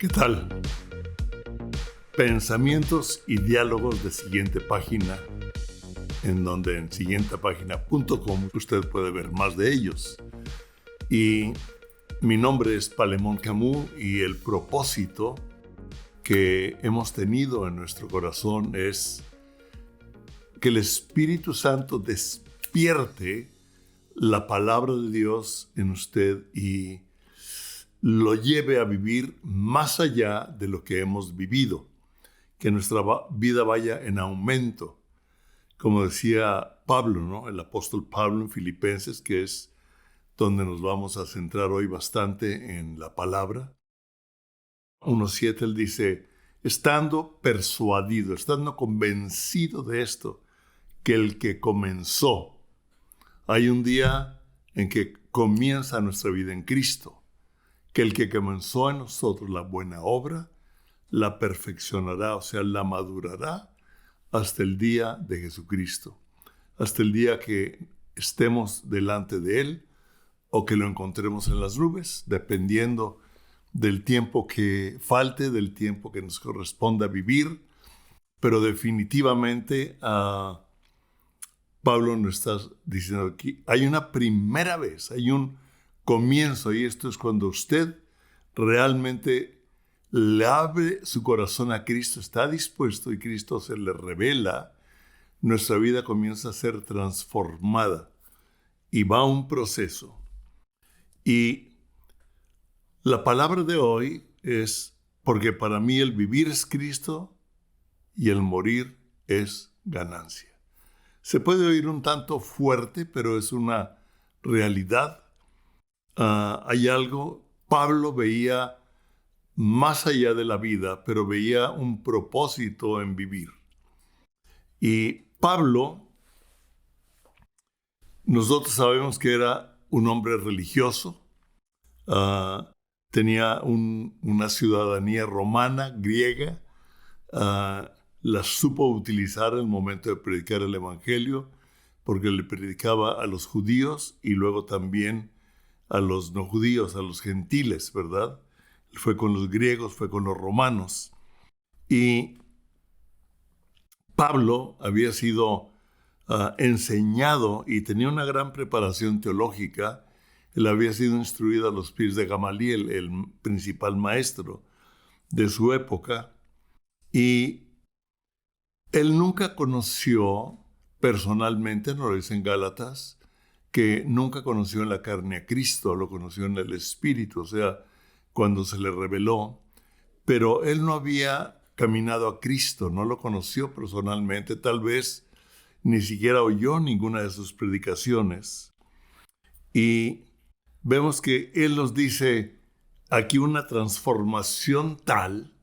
¿Qué tal? Pensamientos y diálogos de Siguiente Página, en donde en siguientepagina.com usted puede ver más de ellos. Y mi nombre es Palemón Camus y el propósito que hemos tenido en nuestro corazón es que el Espíritu Santo despierte la palabra de Dios en usted y lo lleve a vivir más allá de lo que hemos vivido, que nuestra vida vaya en aumento. Como decía Pablo, ¿no? El apóstol Pablo en Filipenses, que es donde nos vamos a centrar hoy bastante en la palabra. 1:7 él dice, estando persuadido, estando convencido de esto, que el que comenzó, hay un día en que comienza nuestra vida en Cristo, que el que comenzó en nosotros la buena obra, la perfeccionará, o sea, la madurará hasta el día de Jesucristo, hasta el día que estemos delante de Él o que lo encontremos en las nubes, dependiendo del tiempo que falte, del tiempo que nos corresponda vivir. Pero definitivamente Pablo nos está diciendo aquí, hay una primera vez, hay un comienzo, y esto es cuando usted realmente le abre su corazón a Cristo, está dispuesto y Cristo se le revela, nuestra vida comienza a ser transformada y va a un proceso. Y la palabra de hoy es, porque para mí el vivir es Cristo y el morir es ganancia. Se puede oír un tanto fuerte, pero es una realidad. Hay algo, Pablo veía más allá de la vida, pero veía un propósito en vivir. Y Pablo, nosotros sabemos que era un hombre religioso, tenía una ciudadanía romana, griega, la supo utilizar en el momento de predicar el Evangelio, porque le predicaba a los judíos y luego también a los no judíos, a los gentiles, ¿verdad? Fue con los griegos, fue con los romanos. Y Pablo había sido enseñado y tenía una gran preparación teológica. Él había sido instruido a los pies de Gamaliel, el principal maestro de su época. Y él nunca conoció personalmente, nos lo dice en Gálatas, que nunca conoció en la carne a Cristo, lo conoció en el Espíritu, o sea, cuando se le reveló. Pero él no había caminado a Cristo, no lo conoció personalmente, tal vez ni siquiera oyó ninguna de sus predicaciones. Y vemos que él nos dice aquí una transformación tal,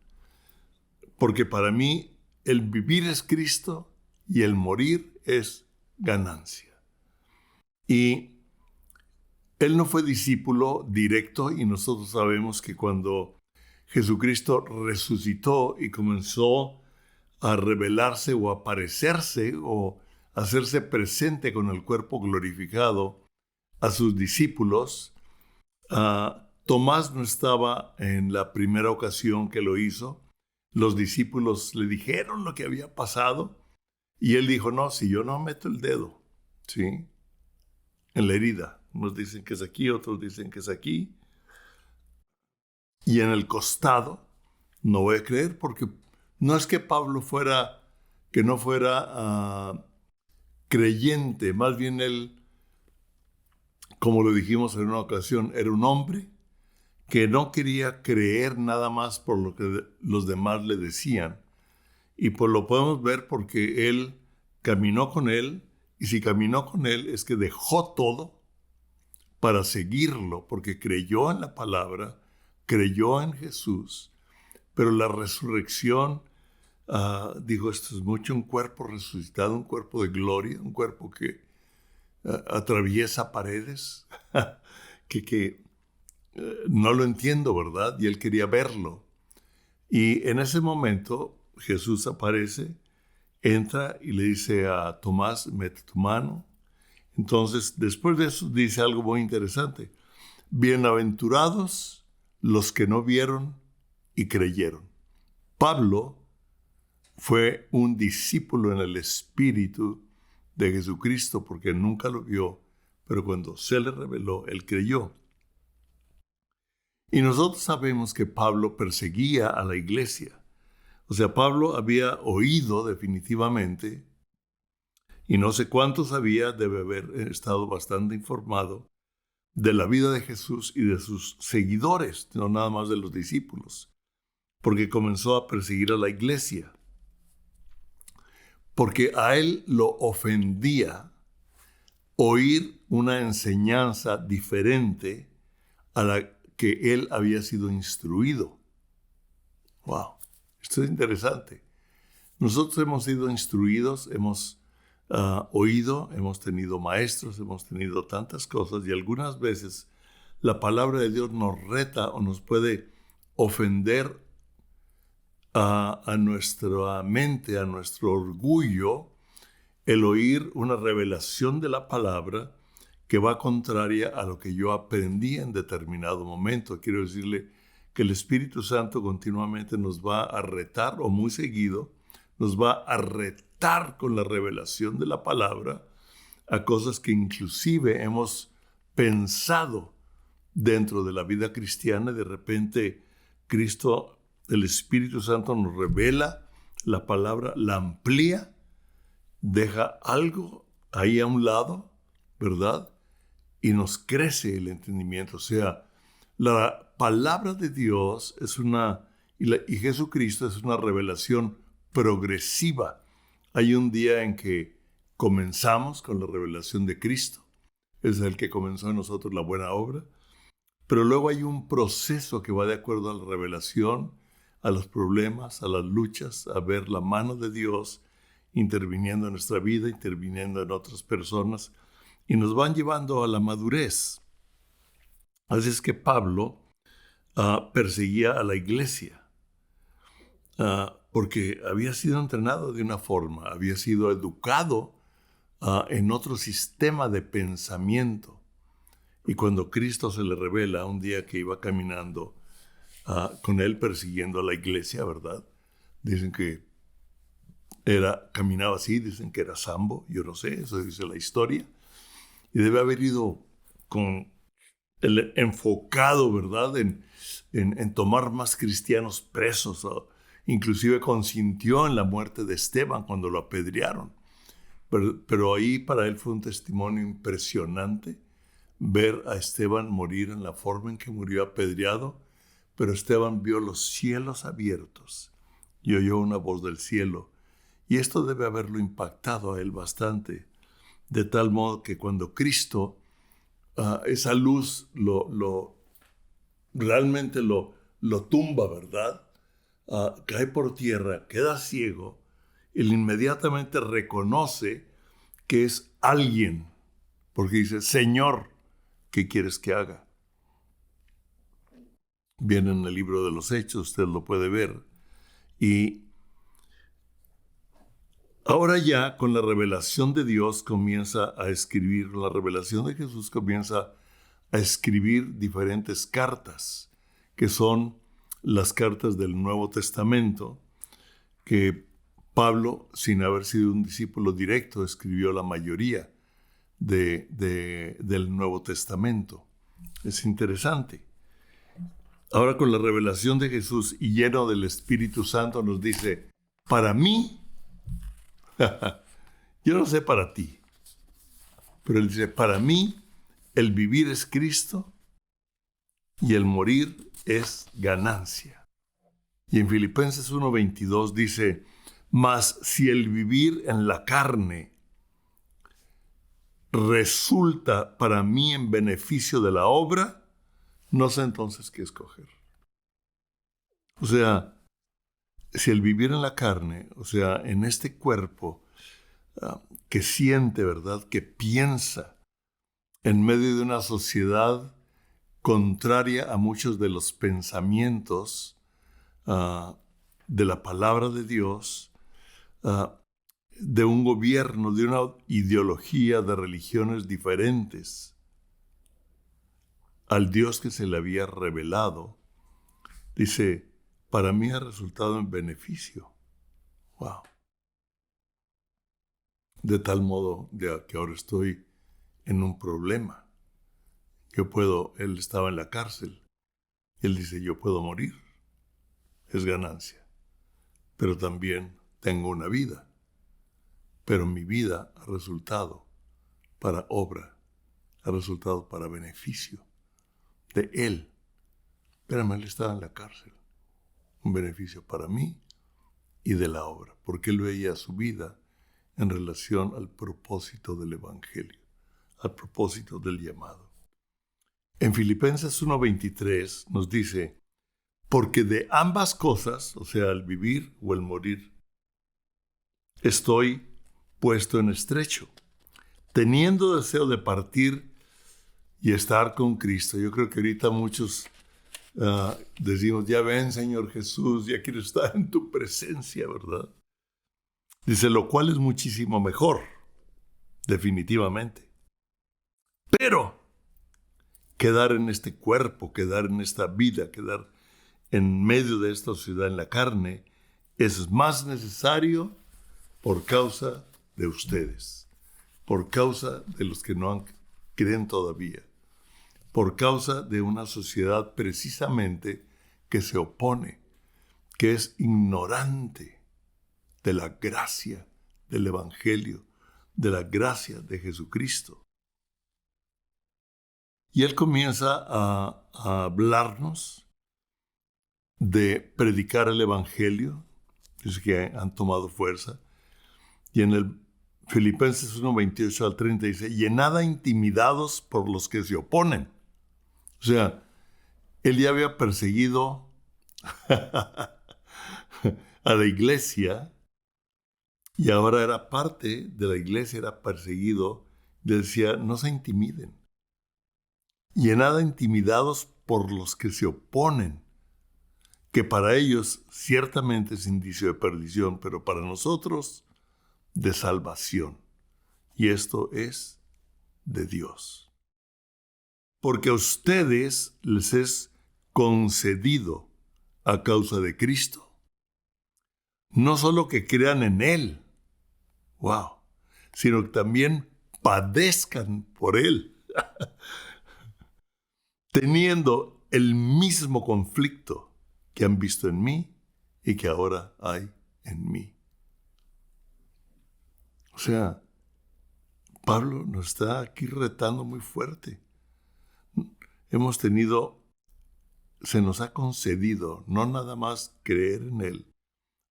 porque para mí el vivir es Cristo y el morir es ganancia. Y él no fue discípulo directo y nosotros sabemos que cuando Jesucristo resucitó y comenzó a revelarse o a aparecerse o a hacerse presente con el cuerpo glorificado a sus discípulos, Tomás no estaba en la primera ocasión que lo hizo. Los discípulos le dijeron lo que había pasado y él dijo, no, si yo no meto el dedo, ¿sí?, en la herida. Unos dicen que es aquí, otros dicen que es aquí. Y en el costado, no voy a creer, porque no es que Pablo no fuera creyente, más bien él, como lo dijimos en una ocasión, era un hombre que no quería creer nada más por lo que los demás le decían. Y pues lo podemos ver porque él caminó con él, y si caminó con él es que dejó todo para seguirlo, porque creyó en la palabra, creyó en Jesús. Pero la resurrección, dijo, esto es mucho, un cuerpo resucitado, un cuerpo de gloria, un cuerpo que atraviesa paredes, que no lo entiendo, ¿verdad? Y él quería verlo. Y en ese momento Jesús aparece, entra y le dice a Tomás, mete tu mano. Entonces, después de eso, dice algo muy interesante. Bienaventurados los que no vieron y creyeron. Pablo fue un discípulo en el Espíritu de Jesucristo porque nunca lo vio, pero cuando se le reveló, él creyó. Y nosotros sabemos que Pablo perseguía a la iglesia. O sea, Pablo había oído definitivamente, y no sé cuánto sabía, debe haber estado bastante informado de la vida de Jesús y de sus seguidores, no nada más de los discípulos, porque comenzó a perseguir a la iglesia, porque a él lo ofendía oír una enseñanza diferente a la que él había sido instruido. Wow, esto es interesante. Nosotros hemos sido instruidos, hemos oído, hemos tenido maestros, hemos tenido tantas cosas y algunas veces la palabra de Dios nos reta o nos puede ofender a nuestra mente, a nuestro orgullo, el oír una revelación de la palabra que va contraria a lo que yo aprendí en determinado momento. Quiero decirle que el Espíritu Santo continuamente nos va a retar, o muy seguido, nos va a retar con la revelación de la palabra a cosas que inclusive hemos pensado dentro de la vida cristiana. De repente, Cristo, el Espíritu Santo nos revela la palabra, la amplía, deja algo ahí a un lado, ¿verdad? Y nos crece el entendimiento. O sea, la palabra de Dios es y Jesucristo es una revelación progresiva. Hay un día en que comenzamos con la revelación de Cristo. Es el que comenzó en nosotros la buena obra. Pero luego hay un proceso que va de acuerdo a la revelación, a los problemas, a las luchas, a ver la mano de Dios interviniendo en nuestra vida, interviniendo en otras personas, y nos van llevando a la madurez. Así es que Pablo perseguía a la iglesia porque había sido entrenado de una forma, había sido educado en otro sistema de pensamiento. Y cuando Cristo se le revela un día que iba caminando con él persiguiendo a la iglesia, ¿verdad? Dicen que caminaba así, dicen que era sambo, yo no sé, eso dice la historia. Y debe haber ido con el enfocado, ¿verdad?, en tomar más cristianos presos. Inclusive consintió en la muerte de Esteban cuando lo apedrearon. Pero ahí para él fue un testimonio impresionante ver a Esteban morir en la forma en que murió apedreado. Pero Esteban vio los cielos abiertos y oyó una voz del cielo. Y esto debe haberlo impactado a él bastante, de tal modo que cuando Cristo, esa luz realmente lo tumba, ¿verdad? Cae por tierra, queda ciego, él inmediatamente reconoce que es alguien, porque dice, Señor, ¿qué quieres que haga? Viene en el libro de los Hechos, usted lo puede ver. Y ahora ya con la revelación de Dios comienza a escribir, la revelación de Jesús comienza a escribir diferentes cartas, que son las cartas del Nuevo Testamento, que Pablo, sin haber sido un discípulo directo, escribió la mayoría del Nuevo Testamento. Es interesante. Ahora con la revelación de Jesús y lleno del Espíritu Santo nos dice, para mí, yo no sé para ti, pero él dice, para mí el vivir es Cristo y el morir es ganancia. Y en Filipenses 1:22 dice, mas si el vivir en la carne resulta para mí en beneficio de la obra, no sé entonces qué escoger. O sea, si el vivir en la carne, o sea, en este cuerpo que siente, ¿verdad?, que piensa en medio de una sociedad contraria a muchos de los pensamientos de la palabra de Dios, de un gobierno, de una ideología de religiones diferentes al Dios que se le había revelado. Dice, para mí ha resultado en beneficio. Wow. De tal modo que ahora estoy en un problema. Él estaba en la cárcel. Él dice, yo puedo morir. Es ganancia. Pero también tengo una vida. Pero mi vida ha resultado para obra, ha resultado para beneficio de él. Espérame, él estaba en la cárcel. Un beneficio para mí y de la obra, porque él veía su vida en relación al propósito del Evangelio, al propósito del llamado. En Filipenses 1:23 nos dice, porque de ambas cosas, o sea, el vivir o el morir, estoy puesto en estrecho, teniendo deseo de partir y estar con Cristo. Yo creo que ahorita muchos decimos, ya ven, Señor Jesús, ya quiero estar en tu presencia, ¿verdad? Dice, lo cual es muchísimo mejor, definitivamente. Pero quedar en este cuerpo, quedar en esta vida, quedar en medio de esta sociedad en la carne, es más necesario por causa de ustedes, por causa de los que no creen todavía, por causa de una sociedad precisamente que se opone, que es ignorante de la gracia del Evangelio, de la gracia de Jesucristo. Y él comienza a hablarnos de predicar el Evangelio, dice que han tomado fuerza, y en el Filipenses 1:28 al 30 dice, y en nada intimidados por los que se oponen. O sea, él ya había perseguido a la iglesia y ahora era parte de la iglesia, era perseguido. Decía, no se intimiden. Y en nada intimidados por los que se oponen, que para ellos ciertamente es indicio de perdición, pero para nosotros de salvación. Y esto es de Dios. Porque a ustedes les es concedido a causa de Cristo, no solo que crean en Él, wow, sino que también padezcan por Él, teniendo el mismo conflicto que han visto en mí y que ahora hay en mí. O sea, Pablo nos está aquí retando muy fuerte. Se nos ha concedido no nada más creer en Él,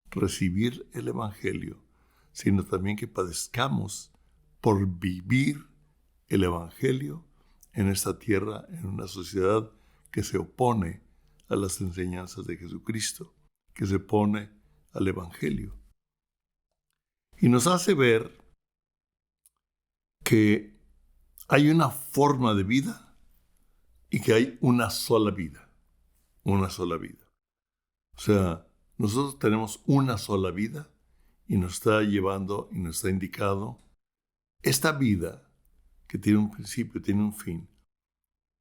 recibir el Evangelio, sino también que padezcamos por vivir el Evangelio en esta tierra, en una sociedad que se opone a las enseñanzas de Jesucristo, que se opone al Evangelio. Y nos hace ver que hay una forma de vida y que hay una sola vida. Una sola vida. O sea, nosotros tenemos una sola vida y nos está llevando y nos está indicado esta vida que tiene un principio, tiene un fin,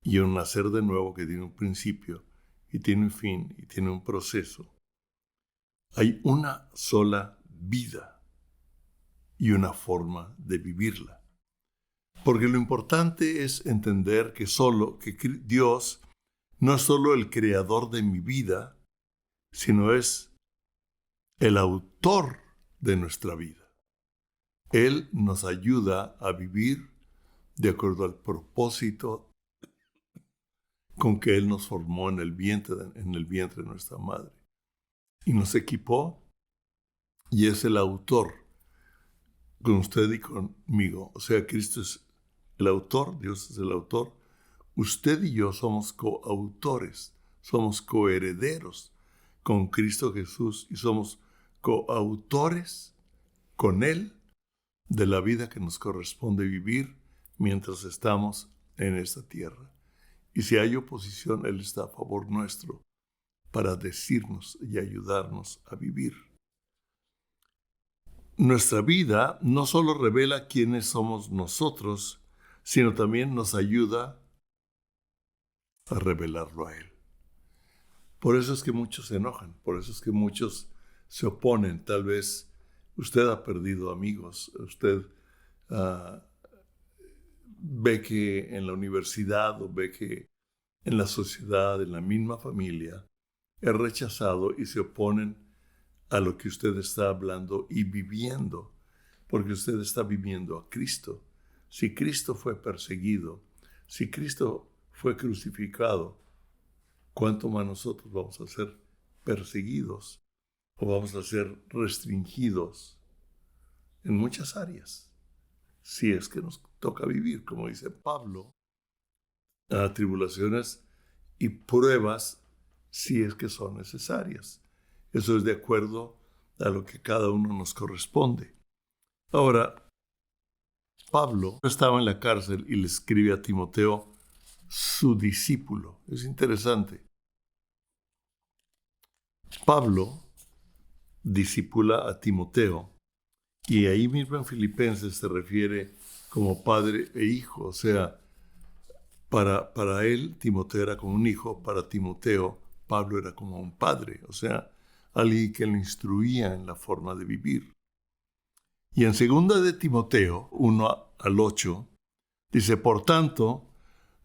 y un nacer de nuevo que tiene un principio y tiene un fin y tiene un proceso. Hay una sola vida y una forma de vivirla. Porque lo importante es entender que Dios no es solo el creador de mi vida, sino es el autor de nuestra vida. Él nos ayuda a vivir de acuerdo al propósito con que Él nos formó en el vientre de nuestra madre. Y nos equipó y es el autor con usted y conmigo. O sea, Cristo es el autor, Dios es el autor. Usted y yo somos coautores, somos coherederos con Cristo Jesús y somos coautores con Él de la vida que nos corresponde vivir mientras estamos en esta tierra. Y si hay oposición, Él está a favor nuestro para decirnos y ayudarnos a vivir. Nuestra vida no solo revela quiénes somos nosotros, sino también nos ayuda a revelarlo a Él. Por eso es que muchos se enojan, por eso es que muchos se oponen. Tal vez usted ha perdido amigos, usted ah, ve que en la universidad o ve que en la sociedad, en la misma familia, es rechazado y se oponen a lo que usted está hablando y viviendo, porque usted está viviendo a Cristo. Si Cristo fue perseguido, si Cristo fue crucificado, ¿cuánto más nosotros vamos a ser perseguidos o vamos a ser restringidos en muchas áreas? Si es que nos toca vivir, como dice Pablo, a tribulaciones y pruebas si es que son necesarias. Eso es de acuerdo a lo que cada uno nos corresponde. Ahora, Pablo estaba en la cárcel y le escribe a Timoteo, su discípulo. Es interesante. Pablo discipula a Timoteo y ahí mismo en Filipenses se refiere como padre e hijo. O sea, para él Timoteo era como un hijo, para Timoteo Pablo era como un padre. O sea, alguien que le instruía en la forma de vivir. Y en 2 de Timoteo 1-8 dice, por tanto,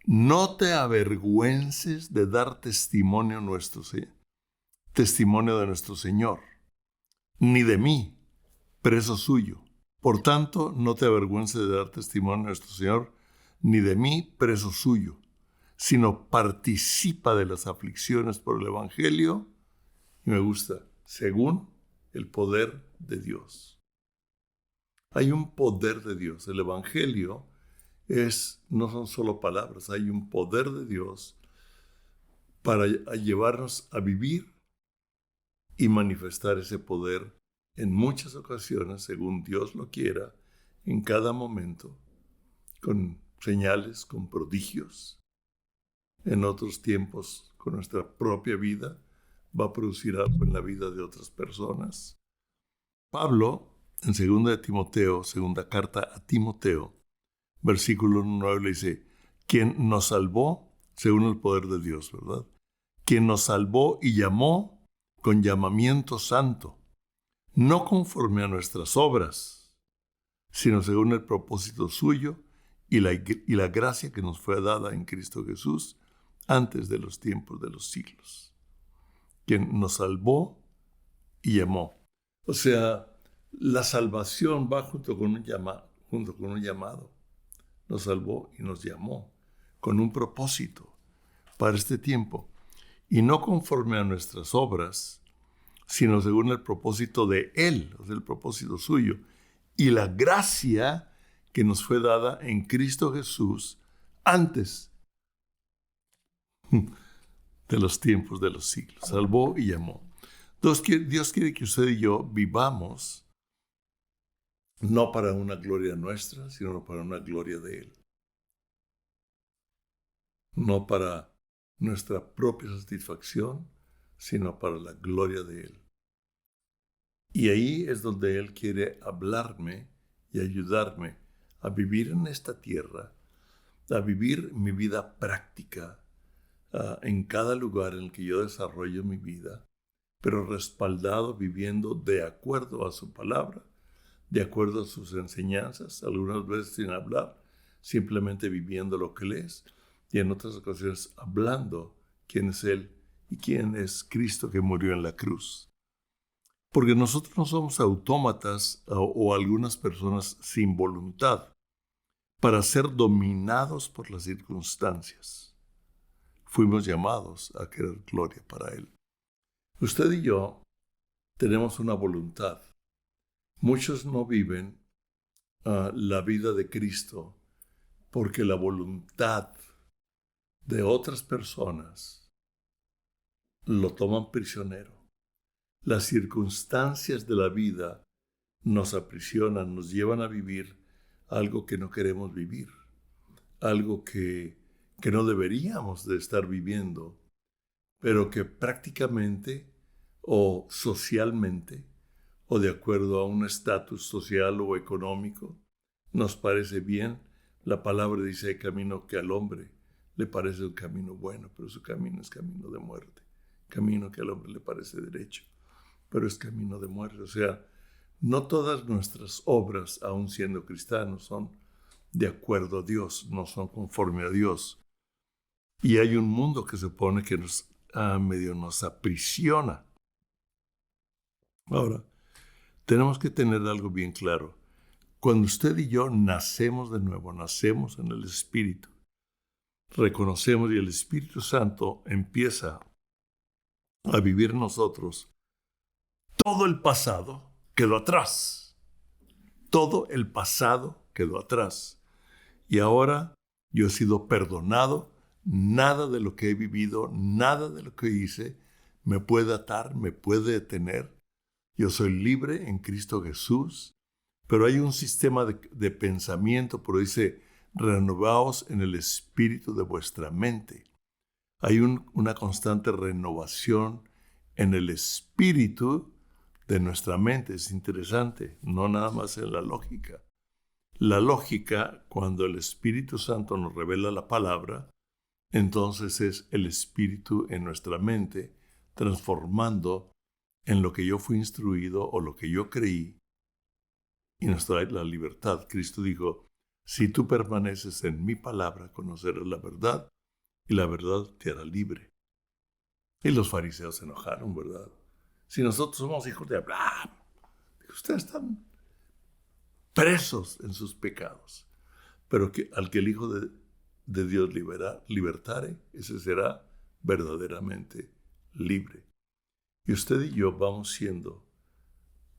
no te avergüences de dar testimonio de nuestro Señor, ni de mí, preso suyo. Por tanto, no te avergüences de dar testimonio de nuestro Señor, ni de mí, preso suyo, sino participa de las aflicciones por el Evangelio, y me gusta, según el poder de Dios. Hay un poder de Dios. El Evangelio no son solo palabras, hay un poder de Dios para llevarnos a vivir y manifestar ese poder en muchas ocasiones, según Dios lo quiera, en cada momento, con señales, con prodigios. En otros tiempos, con nuestra propia vida, va a producir algo en la vida de otras personas. Pablo, en 2 de Timoteo, segunda carta a Timoteo, versículo 9 le dice, quien nos salvó, según el poder de Dios, ¿verdad? Quien nos salvó y llamó con llamamiento santo, no conforme a nuestras obras, sino según el propósito suyo y la gracia que nos fue dada en Cristo Jesús antes de los tiempos de los siglos. Quien nos salvó y llamó. O sea, la salvación va junto con un llamado. Nos salvó y nos llamó con un propósito para este tiempo. Y no conforme a nuestras obras, sino según el propósito de Él, o sea, el propósito suyo. Y la gracia que nos fue dada en Cristo Jesús antes de los tiempos de los siglos. Salvó y llamó. Dios quiere que usted y yo vivamos no para una gloria nuestra, sino para una gloria de Él. No para nuestra propia satisfacción, sino para la gloria de Él. Y ahí es donde Él quiere hablarme y ayudarme a vivir en esta tierra, a vivir mi vida práctica en cada lugar en el que yo desarrollo mi vida, pero respaldado viviendo de acuerdo a su palabra, de acuerdo a sus enseñanzas, algunas veces sin hablar, simplemente viviendo lo que Él es, y en otras ocasiones hablando quién es Él y quién es Cristo que murió en la cruz. Porque nosotros no somos autómatas o algunas personas sin voluntad para ser dominados por las circunstancias. Fuimos llamados a querer gloria para Él. Usted y yo tenemos una voluntad. Muchos no viven la vida de Cristo porque la voluntad de otras personas lo toman prisionero. Las circunstancias de la vida nos aprisionan, nos llevan a vivir algo que no queremos vivir, algo que no deberíamos de estar viviendo, pero que prácticamente o socialmente o de acuerdo a un estatus social o económico nos parece bien. La palabra dice hay camino que al hombre le parece un camino bueno, pero su camino es camino de muerte. camino que al hombre le parece derecho, pero es camino de muerte. O sea, no todas nuestras obras, aun siendo cristianos, son de acuerdo a Dios, no son conforme a Dios. Y hay un mundo que se supone que medio nos aprisiona. Ahora, tenemos que tener algo bien claro. Cuando usted y yo nacemos de nuevo, nacemos en el Espíritu, reconocemos y el Espíritu Santo empieza a vivir en nosotros, todo el pasado quedó atrás. Todo el pasado quedó atrás. Y ahora yo he sido perdonado. Nada de lo que he vivido, nada de lo que hice me puede atar, me puede detener. Yo soy libre en Cristo Jesús. Pero hay un sistema de pensamiento, pero dice, renovaos en el espíritu de vuestra mente. Hay una constante renovación en el espíritu de nuestra mente. Es interesante, no nada más en la lógica. La lógica, cuando el Espíritu Santo nos revela la palabra, entonces es el espíritu en nuestra mente, transformando en lo que yo fui instruido o lo que yo creí, y nos trae la libertad. Cristo dijo, si tú permaneces en mi palabra, conocerás la verdad, y la verdad te hará libre. Y los fariseos se enojaron, ¿verdad? Si nosotros somos hijos de Abraham, ustedes están presos en sus pecados. Pero al que el Hijo de Dios libertare, ese será verdaderamente libre. Y usted y yo vamos siendo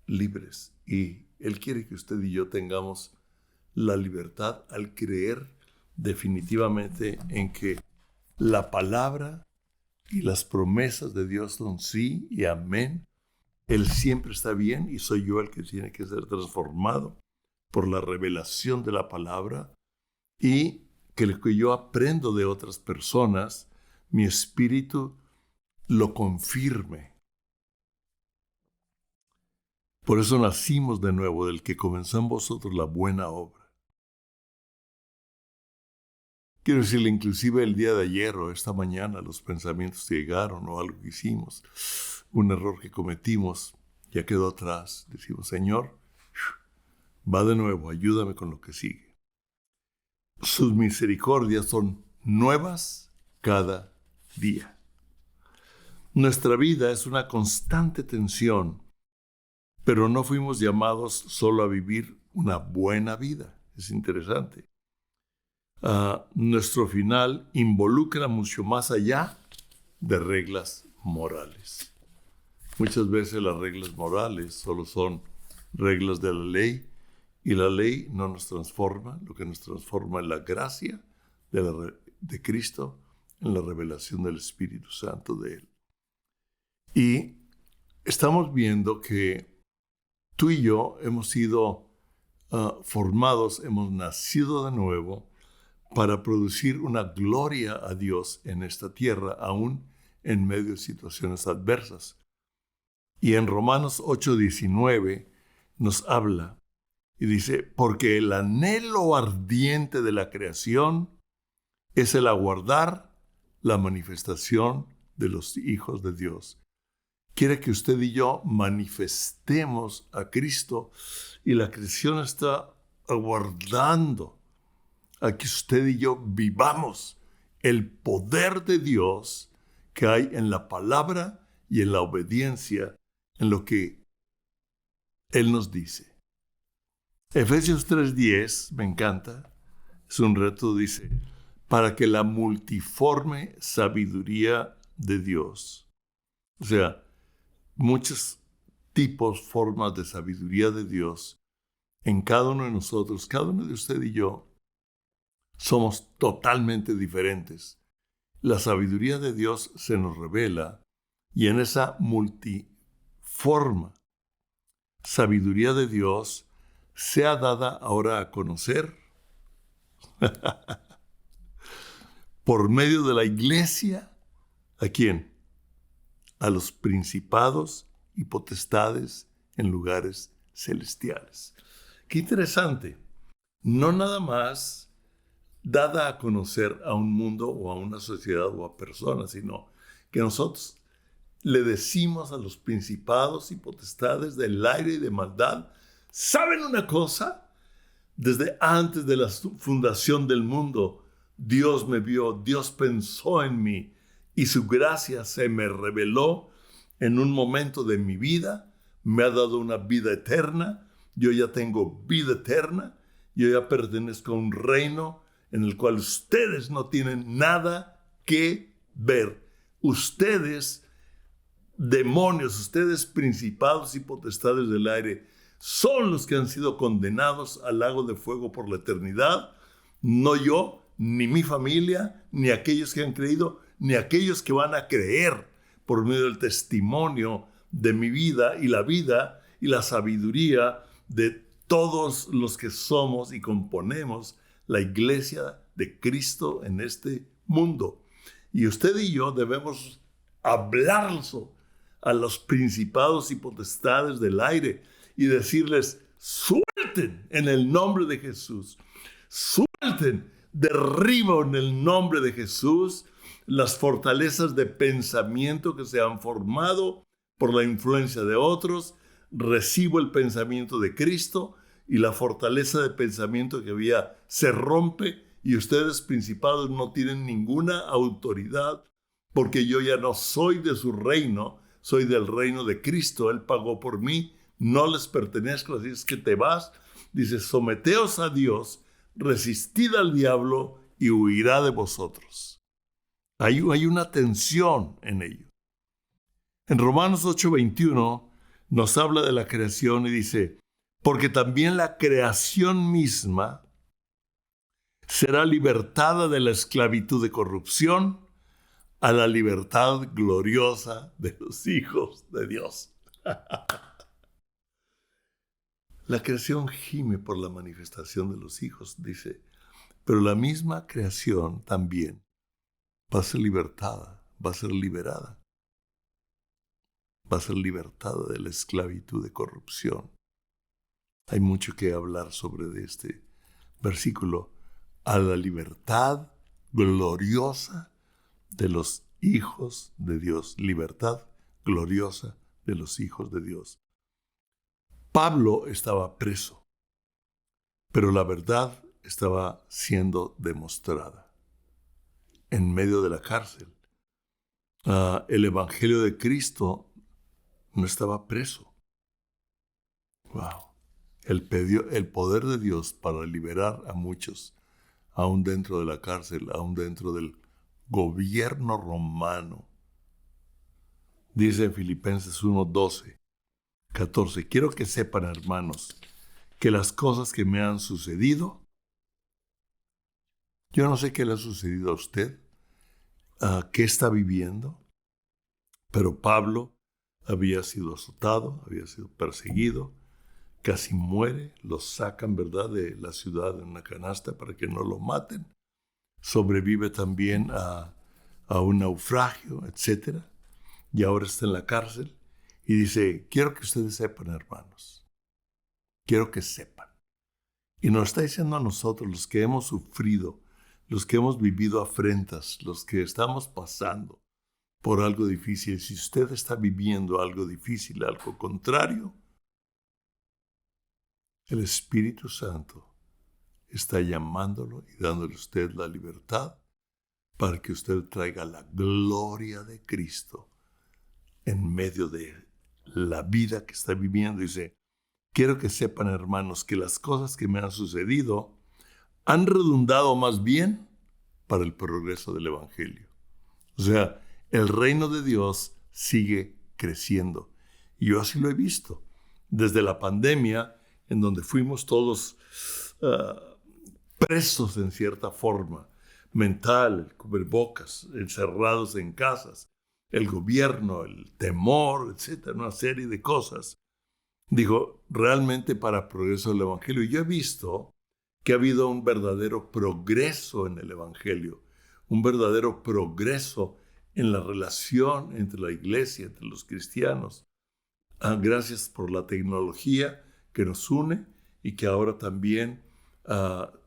libres. Y Él quiere que usted y yo tengamos la libertad al creer definitivamente en que la palabra y las promesas de Dios son sí y amén. Él siempre está bien y soy yo el que tiene que ser transformado por la revelación de la palabra, y que lo que yo aprendo de otras personas, mi espíritu lo confirme. Por eso nacimos de nuevo, del que comenzó en vosotros la buena obra. Quiero decirle, inclusive el día de ayer o esta mañana, los pensamientos que llegaron o algo que hicimos, un error que cometimos, ya quedó atrás. Decimos, Señor, va de nuevo, ayúdame con lo que sigue. Sus misericordias son nuevas cada día. Nuestra vida es una constante tensión, pero no fuimos llamados solo a vivir una buena vida. Es interesante. Nuestro final involucra mucho más allá de reglas morales. Muchas veces las reglas morales solo son reglas de la ley, y la ley no nos transforma. Lo que nos transforma es la gracia de Cristo en la revelación del Espíritu Santo de Él. Y estamos viendo que tú y yo hemos sido formados, hemos nacido de nuevo para producir una gloria a Dios en esta tierra, aún en medio de situaciones adversas. Y en Romanos 8:19 nos habla y dice, porque el anhelo ardiente de la creación es el aguardar la manifestación de los hijos de Dios. Quiere que usted y yo manifestemos a Cristo, y la creación está aguardando a que usted y yo vivamos el poder de Dios que hay en la palabra y en la obediencia, en lo que Él nos dice. Efesios 3:10, me encanta, es un reto, dice, para que la multiforme sabiduría de Dios, o sea, muchos tipos, formas de sabiduría de Dios en cada uno de nosotros, cada uno de usted y yo, somos totalmente diferentes. La sabiduría de Dios se nos revela, y en esa multiforme sabiduría de Dios sea dada ahora a conocer por medio de la iglesia. ¿A quién? A los principados y potestades en lugares celestiales. Qué interesante. No nada más dada a conocer a un mundo o a una sociedad o a personas, sino que nosotros le decimos a los principados y potestades del aire y de maldad, ¿saben una cosa? Desde antes de la fundación del mundo, Dios me vio, Dios pensó en mí y su gracia se me reveló en un momento de mi vida. Me ha dado una vida eterna. Yo ya tengo vida eterna. Yo ya pertenezco a un reino en el cual ustedes no tienen nada que ver. Ustedes, demonios, ustedes principados y potestades del aire, son los que han sido condenados al lago de fuego por la eternidad. No yo, ni mi familia, ni aquellos que han creído, ni aquellos que van a creer por medio del testimonio de mi vida y la sabiduría de todos los que somos y componemos la iglesia de Cristo en este mundo. Y usted y yo debemos hablarlo a los principados y potestades del aire y decirles, suelten en el nombre de Jesús, suelten, derribo en el nombre de Jesús las fortalezas de pensamiento que se han formado por la influencia de otros. Recibo el pensamiento de Cristo y la fortaleza de pensamiento que había se rompe y ustedes principados no tienen ninguna autoridad porque yo ya no soy de su reino, soy del reino de Cristo. Él pagó por mí, no les pertenezco, así es que te vas. Dice, someteos a Dios, resistid al diablo y huirá de vosotros. Hay una tensión en ello. En Romanos 8:21 nos habla de la creación y dice, porque también la creación misma será libertada de la esclavitud de corrupción a la libertad gloriosa de los hijos de Dios. La creación gime por la manifestación de los hijos, dice, pero la misma creación también va a ser libertada, va a ser liberada, va a ser libertada de la esclavitud de corrupción. Hay mucho que hablar sobre este versículo, a la libertad gloriosa de los hijos de Dios, libertad gloriosa de los hijos de Dios. Pablo estaba preso, pero la verdad estaba siendo demostrada en medio de la cárcel. El evangelio de Cristo no estaba preso. Wow. El poder de Dios para liberar a muchos, aún dentro de la cárcel, aún dentro del gobierno romano. Dice en Filipenses 1:12, 14, quiero que sepan, hermanos, que las cosas que me han sucedido, yo no sé qué le ha sucedido a usted, qué está viviendo, pero Pablo había sido azotado, había sido perseguido, casi muere, lo sacan, ¿verdad?, de la ciudad en una canasta para que no lo maten. Sobrevive también a un naufragio, etc. Y ahora está en la cárcel y dice, quiero que ustedes sepan, hermanos, quiero que sepan. Y nos está diciendo a nosotros, los que hemos sufrido, los que hemos vivido afrentas, los que estamos pasando por algo difícil, si usted está viviendo algo difícil, algo contrario, el Espíritu Santo está llamándolo y dándole a usted la libertad para que usted traiga la gloria de Cristo en medio de la vida que está viviendo. Dice, quiero que sepan, hermanos, que las cosas que me han sucedido han redundado más bien para el progreso del Evangelio. O sea, el reino de Dios sigue creciendo. Y yo así lo he visto. Desde la pandemia, en donde fuimos todos presos en cierta forma, mental, el cubrebocas, encerrados en casas, el gobierno, el temor, etcétera, una serie de cosas. Digo, realmente para progreso del Evangelio. Yo he visto que ha habido un verdadero progreso en el Evangelio, un verdadero progreso en la relación entre la iglesia, entre los cristianos. Gracias por la tecnología que nos une y que ahora también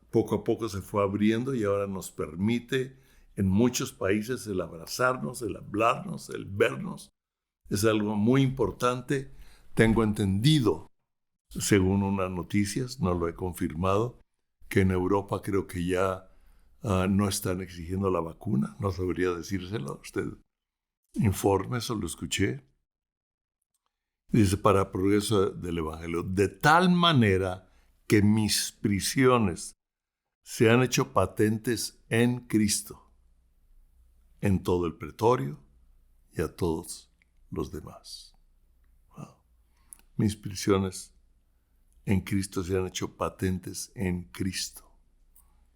poco a poco se fue abriendo y ahora nos permite en muchos países el abrazarnos, el hablarnos, el vernos. Es algo muy importante. Tengo entendido, según unas noticias, no lo he confirmado, que en Europa creo que ya no están exigiendo la vacuna. No sabría decírselo. Usted informe, eso lo escuché. Dice, para progreso del Evangelio, de tal manera que mis prisiones se han hecho patentes en Cristo, en todo el pretorio y a todos los demás. Wow. Mis prisiones en Cristo se han hecho patentes en Cristo.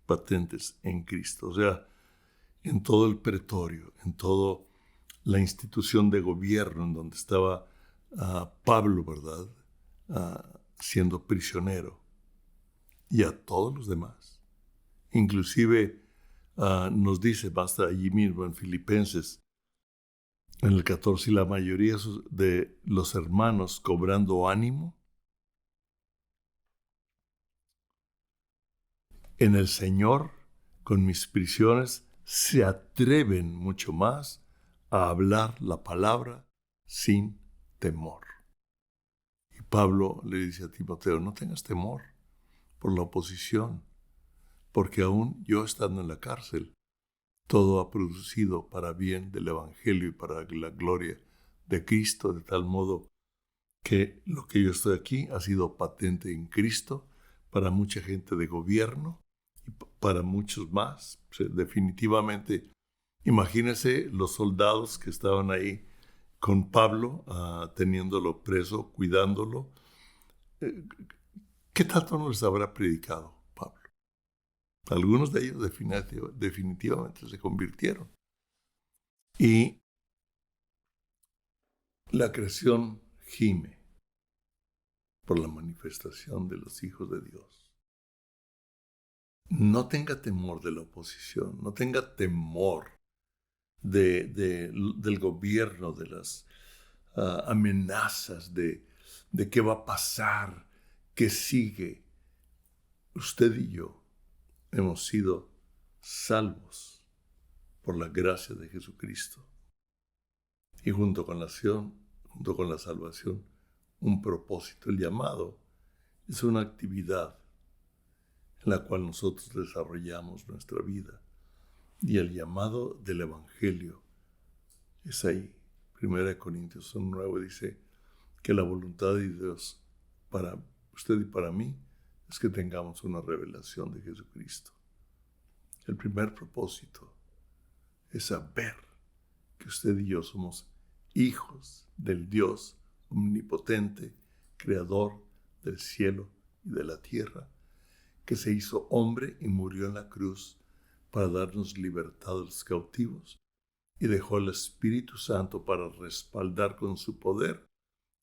Patentes en Cristo. O sea, en todo el pretorio, en toda la institución de gobierno en donde estaba Pablo, ¿verdad? Siendo prisionero. Y a todos los demás. Inclusive nos dice, basta allí mismo en Filipenses, en el 14, y la mayoría de los hermanos cobrando ánimo en el Señor, con mis prisiones, se atreven mucho más a hablar la palabra sin temor. Y Pablo le dice a Timoteo, no tengas temor por la oposición, porque aún yo estando en la cárcel, todo ha producido para bien del Evangelio y para la gloria de Cristo, de tal modo que lo que yo estoy aquí ha sido patente en Cristo para mucha gente de gobierno y para muchos más. O sea, definitivamente, imagínense los soldados que estaban ahí con Pablo, teniéndolo preso, cuidándolo. ¿Qué tanto no les habrá predicado Pablo? Algunos de ellos definitivamente se convirtieron. Y la creación gime por la manifestación de los hijos de Dios. No tenga temor de la oposición, no tenga temor del gobierno, de las amenazas, de qué va a pasar, qué sigue. Usted y yo hemos sido salvos por la gracia de Jesucristo. Y junto con la salvación, un propósito. El llamado es una actividad en la cual nosotros desarrollamos nuestra vida. Y el llamado del Evangelio es ahí. 1 Corintios 9 dice que la voluntad de Dios para usted y para mí es que tengamos una revelación de Jesucristo. El primer propósito es saber que usted y yo somos hijos del Dios omnipotente, creador del cielo y de la tierra, que se hizo hombre y murió en la cruz para darnos libertad de los cautivos, y dejó el Espíritu Santo para respaldar con su poder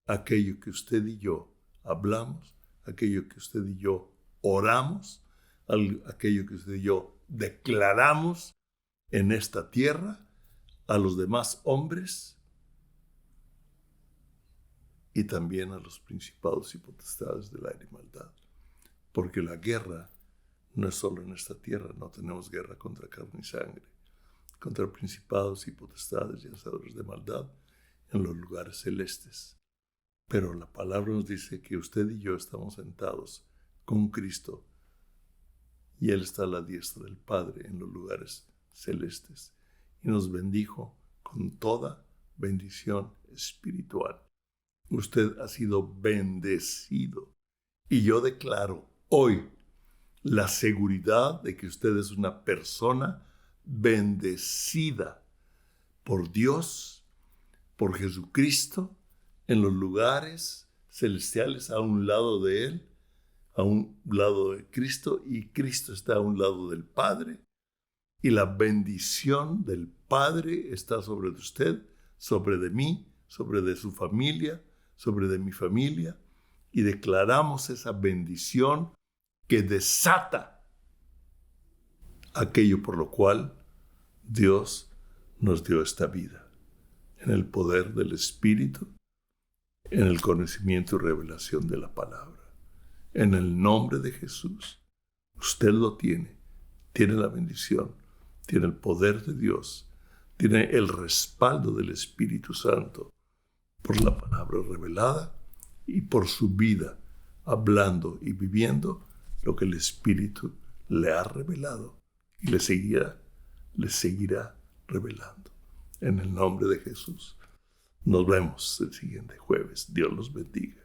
aquello que usted y yo hablamos, aquello que usted y yo oramos, aquello que usted y yo declaramos en esta tierra a los demás hombres y también a los principados y potestades del aire y maldad. Porque la guerra no es solo en esta tierra, no tenemos guerra contra carne y sangre, contra principados y potestades y hacedores de maldad en los lugares celestes. Pero la palabra nos dice que usted y yo estamos sentados con Cristo y Él está a la diestra del Padre en los lugares celestes y nos bendijo con toda bendición espiritual. Usted ha sido bendecido y yo declaro hoy la seguridad de que usted es una persona bendecida por Dios, por Jesucristo, en los lugares celestiales a un lado de Él, a un lado de Cristo, y Cristo está a un lado del Padre, y la bendición del Padre está sobre usted, sobre de mí, sobre de su familia, sobre de mi familia, y declaramos esa bendición que desata aquello por lo cual Dios nos dio esta vida, en el poder del Espíritu, en el conocimiento y revelación de la palabra. En el nombre de Jesús, usted lo tiene la bendición, tiene el poder de Dios, tiene el respaldo del Espíritu Santo por la palabra revelada y por su vida, hablando y viviendo lo que el Espíritu le ha revelado y le seguirá revelando. En el nombre de Jesús. Nos vemos el siguiente jueves. Dios los bendiga.